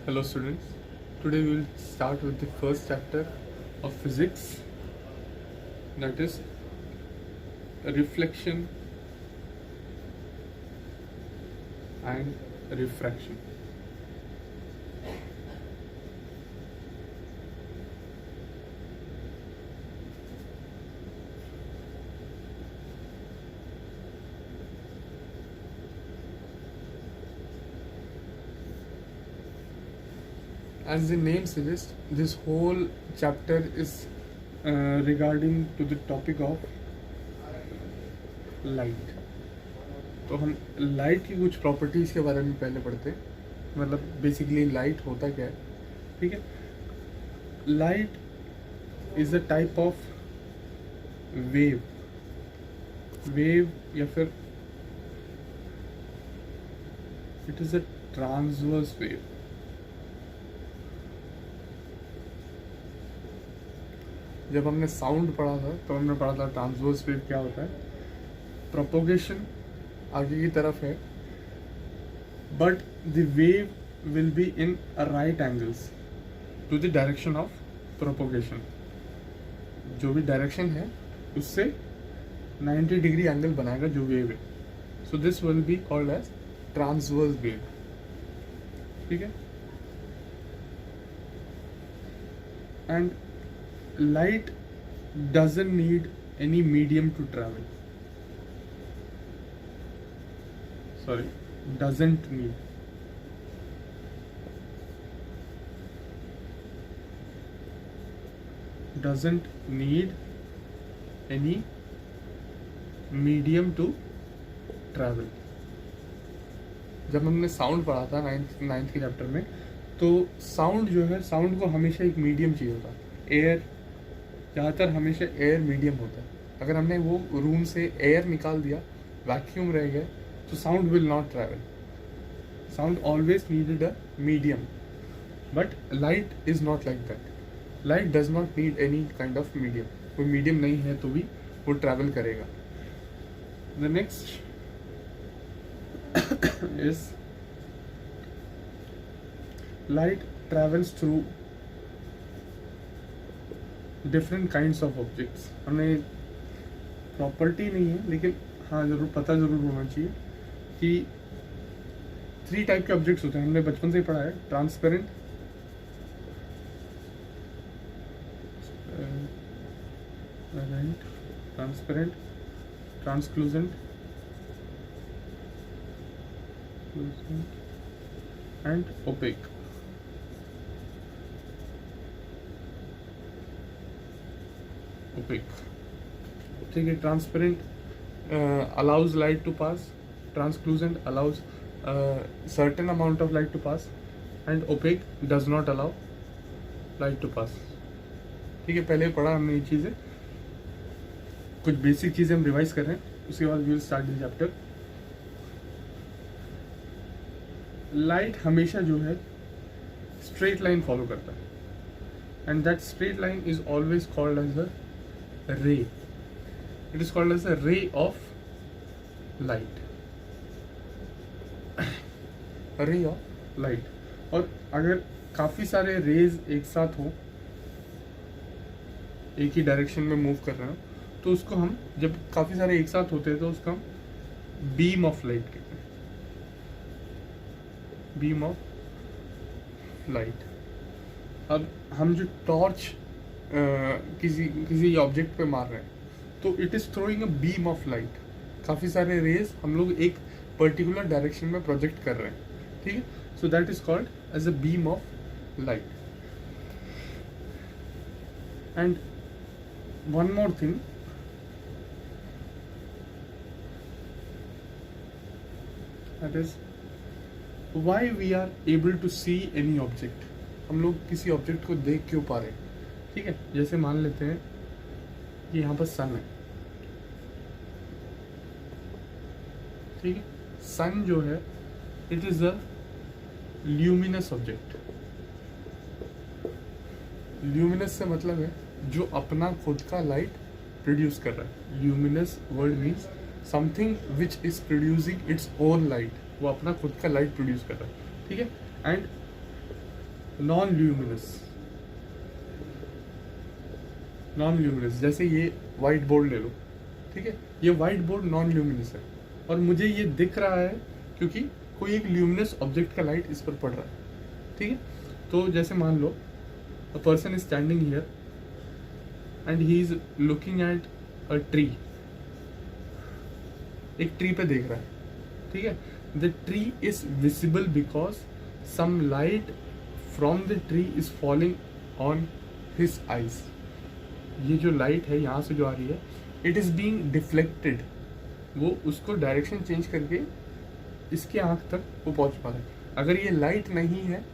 Hello students, today we will start with the first chapter of physics, that is reflection and refraction. As the name suggests, this whole chapter is regarding to the topic of light. तो हम light की कुछ properties के बारे में पहले पढ़ते हैं, मतलब बेसिकली लाइट होता क्या है. ठीक है, light is a type of wave या फिर it is a transverse wave. जब हमने साउंड पढ़ा था तो हमने पढ़ा था ट्रांसवर्स वेव क्या होता है. प्रोपोगेशन आगे की तरफ है, but the wave will be in right angles to the direction of propagation. जो भी डायरेक्शन है उससे 90 डिग्री एंगल बनाएगा जो वेव है. So this will be called as transverse wave. ठीक है, and light doesn't need any medium to travel. Doesn't need. Doesn't need any medium to travel. जब हमने साउंड पढ़ा था नाइन्थ के चैप्टर में, तो साउंड जो है, साउंड को हमेशा एक मीडियम चाहिए होता है. एयर, ज़्यादातर हमेशा एयर मीडियम होता है. अगर हमने वो रूम से एयर निकाल दिया, वैक्यूम रह गया, तो sound will not travel. Sound always needed a medium, but light is not like that. Light does not need any kind of medium. कोई मीडियम नहीं है तो भी वो ट्रैवल करेगा. The next is light travels through different kinds of objects. हमें property नहीं है, लेकिन हाँ जरूर पता जरूर होना चाहिए कि 3 टाइप के ऑब्जेक्ट्स होते हैं. हमने बचपन से ही पढ़ा है. Transparent, translucent and opaque. ठीक है, transparent allows light to pass, translucent allows certain amount of light to pass, and opaque does not allow light to pass. ठीक है, पहले पढ़ा हमने ये चीज़ें. कुछ बेसिक चीज़ें हम रिवाइज कर रहे हैं, उसके बाद we will start the chapter. Light हमेशा जो है स्ट्रेट लाइन फॉलो करता है, and that straight line is always called as a ray. It is called as a ray of light. ray of light. और अगर काफ़ी सारे रेज एक साथ हो, एक ही डायरेक्शन में मूव कर रहे हो, तो उसको हम, जब काफ़ी सारे एक साथ होते हैं तो उसको हम बीम ऑफ लाइट कहते हैं. Beam of light. अब हम जो टॉर्च किसी ऑब्जेक्ट पे मार रहे हैं, तो it is throwing a beam of light. काफ़ी सारे रेज हम लोग एक पर्टिकुलर डायरेक्शन में प्रोजेक्ट कर रहे हैं. ठीक है, so that is called as a beam of light. And one more thing, that is why we are able to see any object. हम लोग किसी ऑब्जेक्ट को देख क्यों पा रहे हैं. ठीक है, जैसे मान लेते हैं कि यहाँ पर सन है. ठीक है, सन जो है it is a luminous object. Luminous से मतलब है जो अपना खुद का लाइट प्रोड्यूस कर रहा है. Luminous word means something which is producing it's own light. वो अपना खुद का लाइट प्रोड्यूस कर रहा है. ठीक है, एंड नॉन ल्यूमिनस, जैसे ये वाइट बोर्ड ले लो, ठीक है, ये वाइट बोर्ड नॉन ल्यूमिनस है और मुझे ये दिख रहा है क्योंकि कोई एक ल्यूमिनस ऑब्जेक्ट का लाइट इस पर पड़ रहा है, ठीक है। तो जैसे मान लो a person is standing here and he is looking at a tree, एक ट्री पे देख रहा है, ठीक है। The tree is visible because some light from the tree is falling on his eyes. ये जो लाइट है यहाँ से जो आ रही है, इट इज बीइंग डिफ्लेक्टेड, वो उसको डायरेक्शन चेंज करके इसके आंख तक वो पहुंच पा रहा है। अगर ये लाइट नहीं है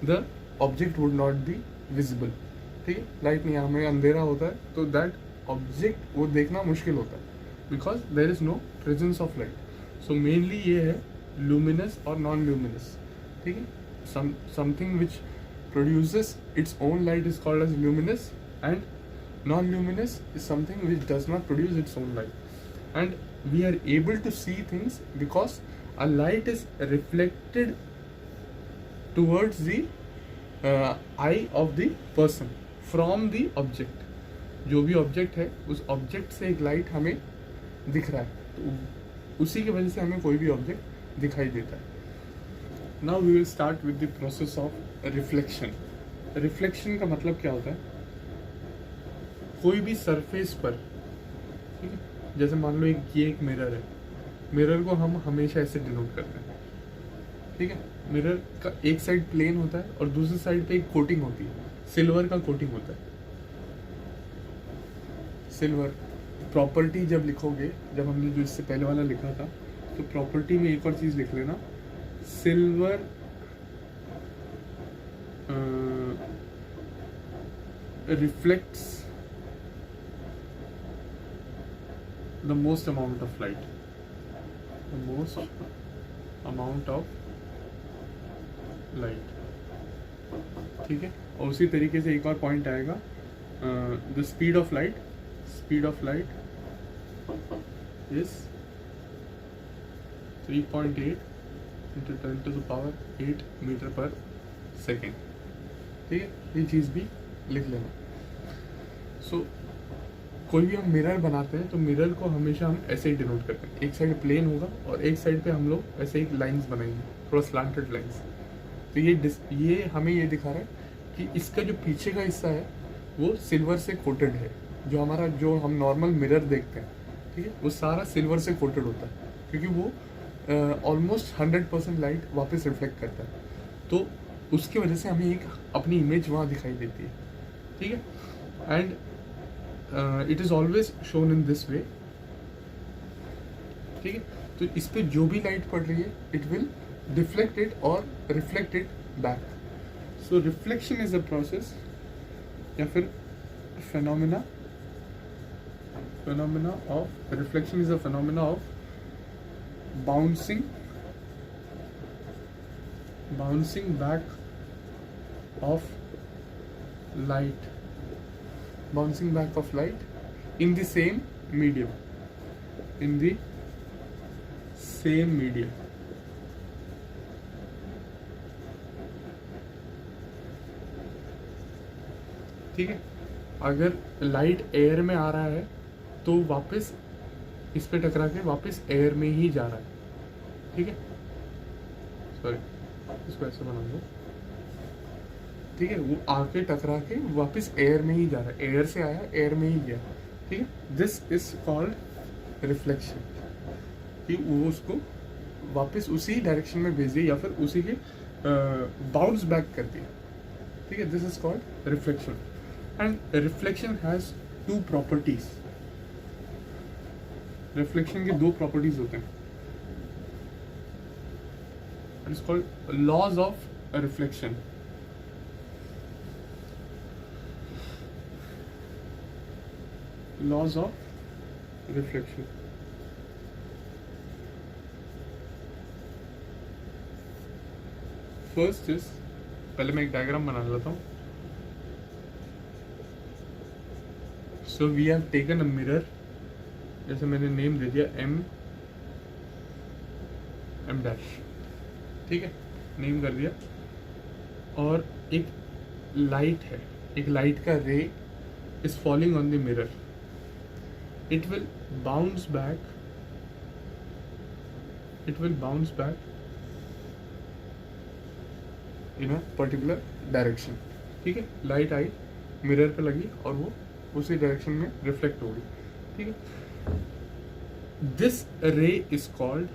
the object would not be visible, ठीक है। लाइट नहीं, हमें अंधेरा होता है तो दैट ऑब्जेक्ट वो देखना मुश्किल होता है because there is no presence of light. So mainly ये है लुमिनस और नॉन लुमिनस, ठीक है। Something which produces its own light is called as luminous and non-luminous is something which does not produce its own light, and we are able to see things because a light is reflected towards the eye of the person from the object। जो भी object है उस object से एक light हमें दिख रहा है, तो उसी की वजह से हमें कोई भी ऑब्जेक्ट दिखाई देता है। Now we will start with the process of reflection. Reflection का मतलब क्या होता है, कोई भी सरफेस पर, ठीक है, जैसे मान लो ये एक मिरर है, मिरर को हम हमेशा ऐसे डिनोट करते हैं, ठीक है। मिरर का एक साइड प्लेन होता है और दूसरी साइड पे एक कोटिंग होती है, सिल्वर का कोटिंग होता है। सिल्वर प्रॉपर्टी जब लिखोगे, जब हमने जो इससे पहले वाला लिखा था, तो प्रॉपर्टी में एक और चीज लिख लेना, silver reflects the most amount of light, the most amount of light, ठीक है। और उसी तरीके से एक और पॉइंट आएगा, the speed of light is 3.8 into 10⁸ meter per second, ठीक है। ये चीज़ भी लिख लेना। सो कोई भी हम मिरर बनाते हैं तो मिरर को हमेशा हम ऐसे ही डिनोट करते हैं, एक साइड प्लेन होगा और एक साइड पे हम लोग ऐसे एक लाइंस बनाएंगे, थोड़ा स्लांटेड लाइंस। तो ये हमें ये दिखा रहा है कि इसका जो पीछे का हिस्सा है वो सिल्वर से कोटेड है। जो हमारा जो हम नॉर्मल मिरर देखते हैं, ठीक है, वो सारा सिल्वर से कोटेड होता है क्योंकि वो ऑलमोस्ट 100% लाइट वापस रिफ्लेक्ट करता है, तो उसकी वजह से हमें एक अपनी इमेज वहाँ दिखाई देती है, ठीक है। And it is always shown in this way, ठीक है। तो इस पे जो भी लाइट पड़ रही है इट विल डिफ्लेक्ट इट और reflect it back. So reflection is a process या फिर phenomena of reflection is a phenomena of bouncing back of light in the same medium, ठीक है। अगर लाइट एयर में आ रहा है तो वापस इस पे टकरा के वापस एयर में ही जा रहा है, ठीक है। सॉरी, इसको ऐसे बना दो, ठीक है। वो आके टकरा के वापस एयर में ही जा रहा है, एयर से आया एयर में ही गया, ठीक है। दिस इज कॉल्ड रिफ्लेक्शन, कि वो उसको वापस उसी डायरेक्शन में भेज दिया या फिर उसी के बाउंस बैक कर दिया, ठीक है। This is called reflection and reflection has two properties. Reflection के दो प्रॉपर्टीज होते हैं, it is called laws of reflection. Laws of reflection, first is, पहले मैं एक डायग्राम बना लेता हूं। So we have taken a mirror, जैसे मैंने नेम दे दिया एम डैश, ठीक है, नेम कर दिया। और एक लाइट है, एक लाइट का रे is falling on the mirror, it will bounce back in a particular direction. ठीक है, लाइट आई, मिरर पे लगी और वो उसी डायरेक्शन में रिफ्लेक्ट होगी. ठीक है, दिस रे इज कॉल्ड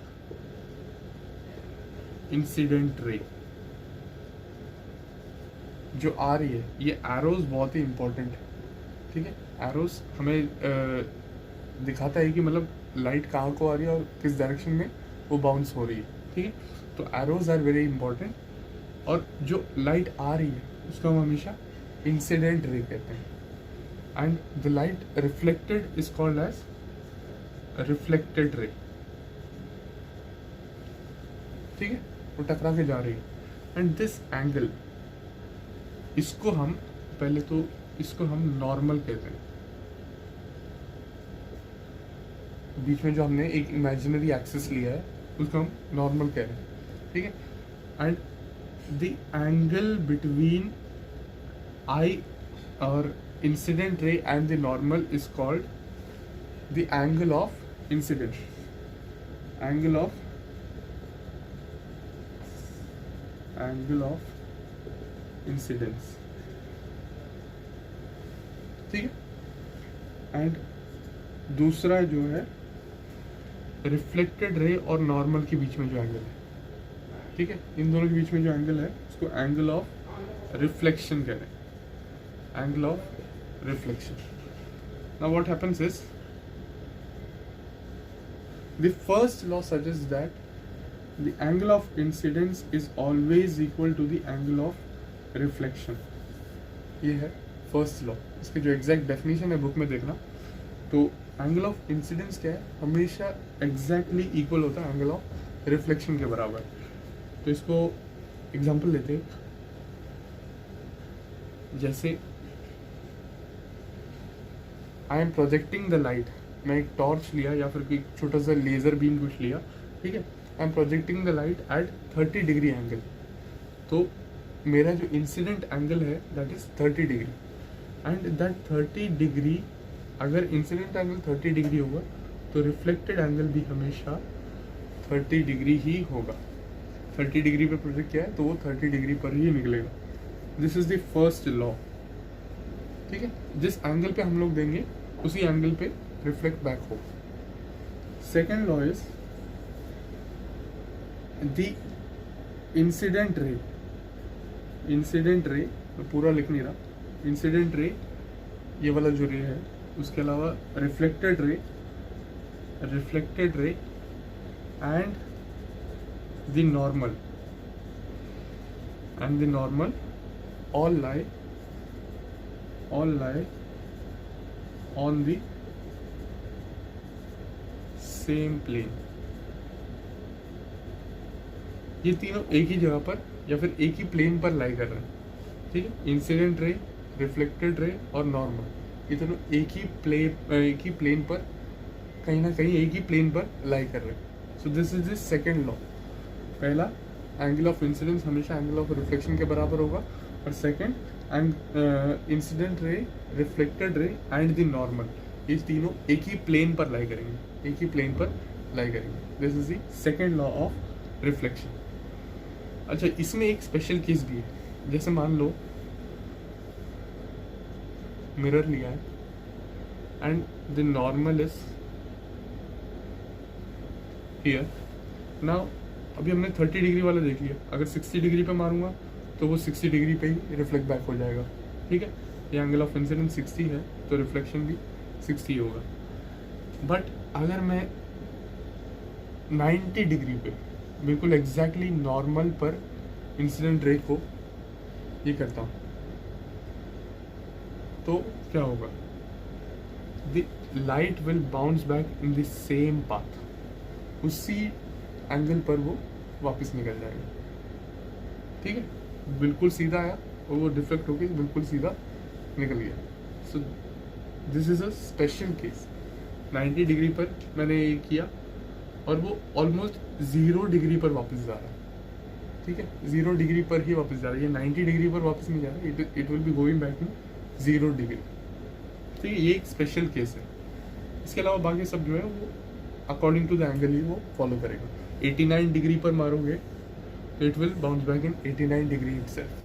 इंसिडेंट रे. जो आ रही है, ये एरोज बहुत ही इंपॉर्टेंट है. ठीक है, एरोज हमें दिखाता है कि मतलब लाइट कहाँ को आ रही है और किस डायरेक्शन में वो बाउंस हो रही है. ठीक है, तो एरोज आर वेरी इंपॉर्टेंट. और जो लाइट आ रही है उसको हम हमेशा इंसिडेंट रे कहते हैं. And the light reflected is called as reflected ray. ठीक है, वो टकरा के जा रही है. एंड दिस एंगल, इसको हम पहले तो इसको हम नॉर्मल कहते हैं. बीच में जो हमने एक इमेजिनरी एक्सिस लिया है उसको हम नॉर्मल कह रहे हैं. ठीक है, and the angle between i और incident ray and the normal is called the angle of incidence. Angle of incidence. ठीक है, एंड दूसरा जो है रिफ्लेक्टेड रे और नॉर्मल के बीच में जो एंगल है. ठीक है, इन दोनों के बीच में जो एंगल है उसको एंगल ऑफ रिफ्लेक्शन कह रहे हैं. Angle of reflection. Now what happens is the first law suggest that the angle of incidence is always equal to the angle of reflection. ये है फर्स्ट लॉ. इसकी जो एग्जैक्ट डेफिनेशन है book में देखना. तो एंगल ऑफ इंसिडेंस क्या है, हमेशा एग्जैक्टली इक्वल होता है एंगल ऑफ रिफ्लेक्शन के बराबर. तो इसको एग्जांपल लेते हैं. जैसे I am projecting the light, मैं एक टॉर्च लिया या फिर एक छोटा सा लेजर बीम कुछ लिया. ठीक है, I am projecting the light at 30 degree angle. तो मेरा जो इंसिडेंट एंगल है that is 30 degree. And that 30 degree, अगर इंसिडेंट एंगल 30 डिग्री होगा तो रिफ्लेक्टेड एंगल भी हमेशा 30 डिग्री ही होगा. 30 डिग्री पे प्रोजेक्ट किया है तो वो 30 डिग्री पर ही निकलेगा. This is the first law. ठीक है, जिस एंगल पे हम लोग देंगे उसी एंगल पे रिफ्लेक्ट बैक होगा. Second law is the incident ray. Incident ray, मैं पूरा लिख नहीं रहा. इंसिडेंट रे, ये वाला जो रे है, उसके अलावा reflected ray and the normal all lie on the same plane. ये तीनों एक ही जगह पर या फिर एक ही प्लेन पर लाई कर रहे हैं. ठीक है, इंसिडेंट रे, रिफ्लेक्टेड रे और नॉर्मल, ये दोनों एक ही प्लेन पर कहीं ना कहीं एक ही प्लेन पर लाई कर रहे हैं. So this is the second law. पहला, एंगल ऑफ इंसिडेंस हमेशा एंगल ऑफ रिफ्लेक्शन के बराबर होगा. और second, incident ray, reflected ray and the normal, ये तीनों एक ही प्लेन पर लाई करेंगे. This is the second law of reflection. अच्छा, इसमें एक स्पेशल केस भी है. जैसे मान लो मिरर लिया है and the normal is here. Now अभी हमने 30 डिग्री वाला देख लिया. अगर 60 डिग्री पे मारूंगा तो वो 60 डिग्री पे ही रिफ्लेक्ट बैक हो जाएगा. ठीक है, ये एंगल ऑफ इंसिडेंस 60 है तो रिफ्लेक्शन भी 60 होगा. बट अगर मैं 90 डिग्री पे बिल्कुल एग्जैक्टली नॉर्मल पर इंसिडेंट रे को ये करता हूँ तो क्या होगा, the light will bounce back in the same path. उसी एंगल पर वो वापस निकल जाएगा. ठीक है, बिल्कुल सीधा आया और वो डिफ्लेक्ट होकर बिल्कुल सीधा निकल गया. So this is a special case. 90 degree पर मैंने ये किया और वो ऑलमोस्ट 0 डिग्री पर वापस जा रहा है. ठीक है, 0 डिग्री पर ही वापस जा रहा है, ये 90 डिग्री पर वापस नहीं जा रहा है, it will be going back to 0 degree. ठीक है, ये एक स्पेशल केस है। इसके अलावा बाकी सब जो है वो अकॉर्डिंग टू द एंगल ही वो फॉलो करेगा। 89 डिग्री पर मारोगे तो it will bounce back in 89 degree itself.